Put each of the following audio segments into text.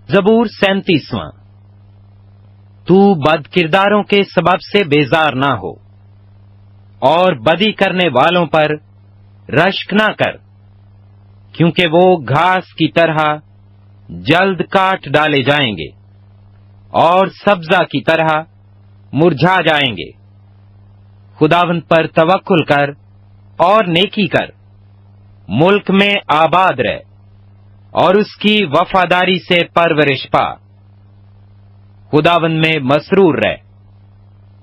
زبور 37۔ تو بد کرداروں کے سبب سے بیزار نہ ہو اور بدی کرنے والوں پر رشک نہ کر، کیونکہ وہ گھاس کی طرح جلد کاٹ ڈالے جائیں گے اور سبزہ کی طرح مرجھا جائیں گے۔ خداوند پر توکل کر اور نیکی کر، ملک میں آباد رہ اور اس کی وفاداری سے پرورش پا۔ خداوند میں مسرور رہ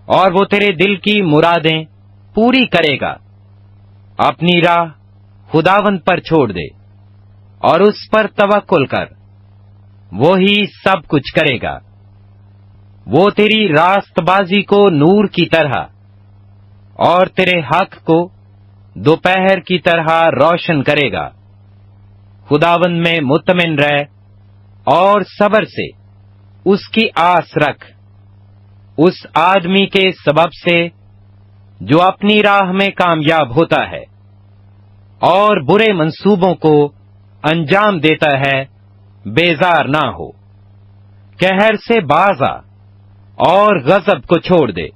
اور وہ تیرے دل کی مرادیں پوری کرے گا۔ اپنی راہ خداوند پر چھوڑ دے اور اس پر توکل کر، وہی سب کچھ کرے گا۔ وہ تیری راست بازی کو نور کی طرح اور تیرے حق کو دوپہر کی طرح روشن کرے گا۔ خداوند میں مطمئن رہ اور صبر سے اس کی آس رکھ، اس آدمی کے سبب سے جو اپنی راہ میں کامیاب ہوتا ہے اور برے منصوبوں کو انجام دیتا ہے، بیزار نہ ہو۔ قہر سے باز آ اور غضب کو چھوڑ دے،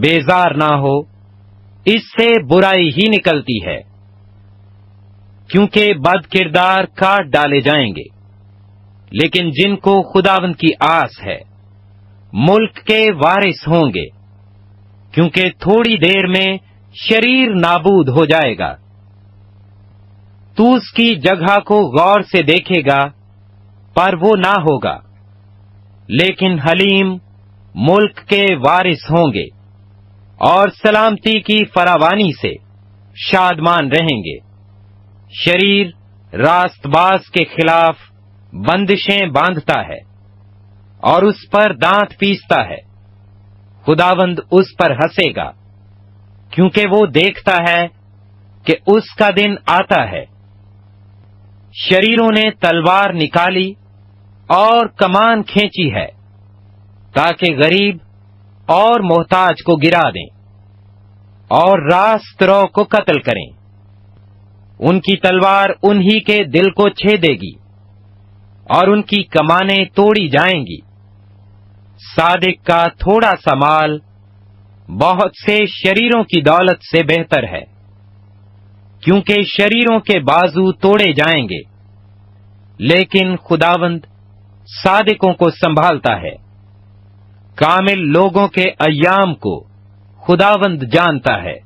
بیزار نہ ہو، اس سے برائی ہی نکلتی ہے، کیونکہ بد کردار کاٹ ڈالے جائیں گے، لیکن جن کو خداوند کی آس ہے ملک کے وارث ہوں گے، کیونکہ تھوڑی دیر میں شریر نابود ہو جائے گا۔ تو اس کی جگہ کو غور سے دیکھے گا پر وہ نہ ہوگا، لیکن حلیم ملک کے وارث ہوں گے اور سلامتی کی فراوانی سے شادمان رہیں گے۔ شریر راست باز کے خلاف بندشیں باندھتا ہے اور اس پر دانت پیستا ہے۔ خداوند اس پر ہنسے گا، کیونکہ وہ دیکھتا ہے کہ اس کا دن آتا ہے۔ شریروں نے تلوار نکالی اور کمان کھینچی ہے، تاکہ غریب اور محتاج کو گرا دیں اور راست رو کو قتل کریں۔ ان کی تلوار انہی کے دل کو چھیدے گی اور ان کی کمانیں توڑی جائیں گی۔ صادق کا تھوڑا سا مال بہت سے شریروں کی دولت سے بہتر ہے، کیونکہ شریروں کے بازو توڑے جائیں گے، لیکن خداوند صادقوں کو سنبھالتا ہے۔ کامل لوگوں کے ایام کو خداوند جانتا ہے،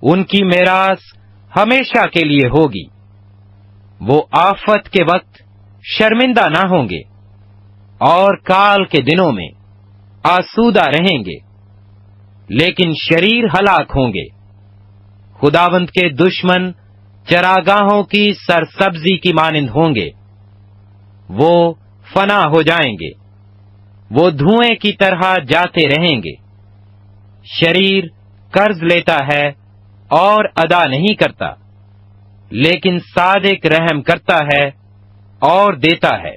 ان کی میراث ہمیشہ کے لیے ہوگی۔ وہ آفت کے وقت شرمندہ نہ ہوں گے اور کال کے دنوں میں آسودہ رہیں گے، لیکن شریر ہلاک ہوں گے۔ خداوند کے دشمن چراگاہوں کی سرسبزی کی مانند ہوں گے، وہ فنا ہو جائیں گے، وہ دھوئیں کی طرح جاتے رہیں گے۔ شریر قرض لیتا ہے اور ادا نہیں کرتا، لیکن صادق رحم کرتا ہے اور دیتا ہے،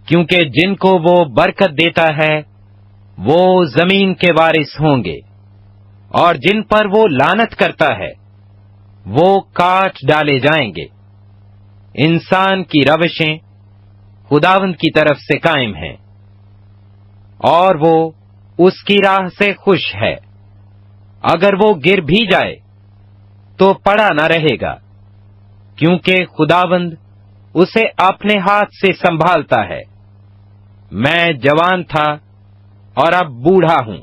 کیونکہ جن کو وہ برکت دیتا ہے وہ زمین کے وارث ہوں گے، اور جن پر وہ لعنت کرتا ہے وہ کاٹ ڈالے جائیں گے۔ انسان کی روشیں خداوند کی طرف سے قائم ہیں، اور وہ اس کی راہ سے خوش ہے۔ اگر وہ گر بھی جائے تو پڑا نہ رہے گا، کیونکہ خداوند اسے اپنے ہاتھ سے سنبھالتا ہے۔ میں جوان تھا اور اب بوڑھا ہوں،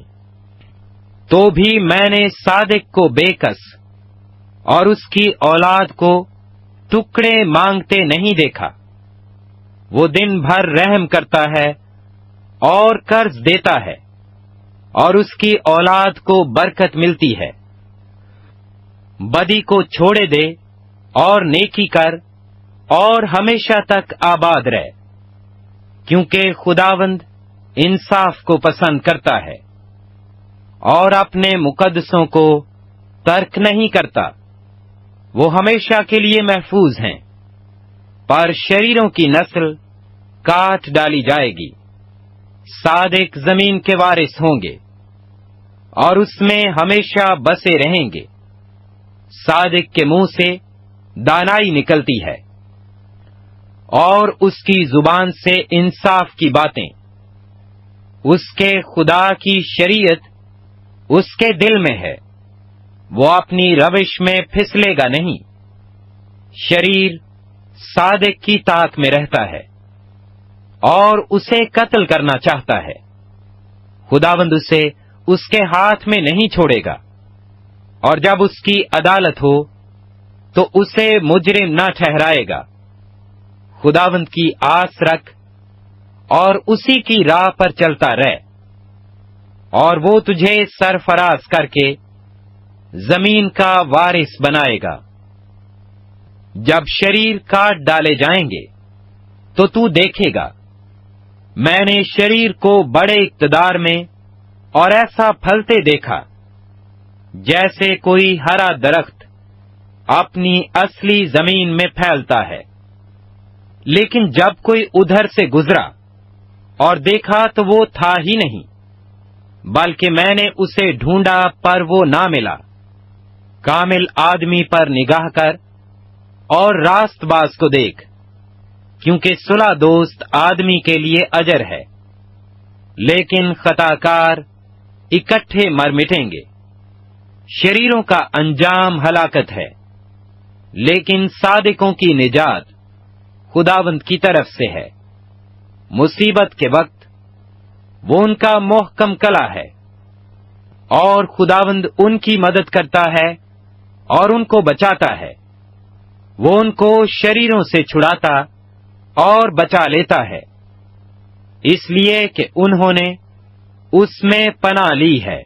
تو بھی میں نے صادق کو بے کس اور اس کی اولاد کو ٹکڑے مانگتے نہیں دیکھا۔ وہ دن بھر رحم کرتا ہے اور قرض دیتا ہے، اور اس کی اولاد کو برکت ملتی ہے۔ بدی کو چھوڑے دے اور نیکی کر اور ہمیشہ تک آباد رہ، کیونکہ خداوند انصاف کو پسند کرتا ہے اور اپنے مقدسوں کو ترک نہیں کرتا۔ وہ ہمیشہ کے لیے محفوظ ہیں، پر شریروں کی نسل کاٹ ڈالی جائے گی۔ صادق زمین کے وارث ہوں گے اور اس میں ہمیشہ بسے رہیں گے۔ صادق کے منہ سے دانائی نکلتی ہے۔ اور اس کی زبان سے انصاف کی باتیں۔ اس کے خدا کی شریعت اس کے دل میں ہے، وہ اپنی روش میں پھسلے گا نہیں۔ شریر صادق کی طاق میں رہتا ہے اور اسے قتل کرنا چاہتا ہے، خداوند اسے اس کے ہاتھ میں نہیں چھوڑے گا، اور جب اس کی عدالت ہو تو اسے مجرم نہ ٹھہرائے گا۔ خداوند کی آس رکھ اور اسی کی راہ پر چلتا رہ، اور وہ تجھے سرفراز کر کے زمین کا وارث بنائے گا۔ جب شریر کاٹ ڈالے جائیں گے تو تو دیکھے گا، میں نے شریر کو بڑے اقتدار میں اور ایسا پھلتے دیکھا جیسے کوئی ہرا درخت اپنی اصلی زمین میں پھیلتا ہے۔ لیکن جب کوئی ادھر سے گزرا اور دیکھا تو وہ تھا ہی نہیں، بلکہ میں نے اسے ڈھونڈا پر وہ نہ ملا۔ کامل آدمی پر نگاہ کر اور راست باز کو دیکھ، کیونکہ صلح دوست آدمی کے لیے اجر ہے، لیکن خطا کار اکٹھے مر مٹیں گے۔ شریروں کا انجام ہلاکت ہے، لیکن صادقوں کی نجات خداوند کی طرف سے ہے۔ مصیبت کے وقت وہ ان کا محکم کلہ ہے، اور خداوند ان کی مدد کرتا ہے اور ان کو بچاتا ہے۔ وہ ان کو شریروں سے چھڑاتا اور بچا لیتا ہے، اس لیے کہ انہوں نے اس میں پناہ لی ہے۔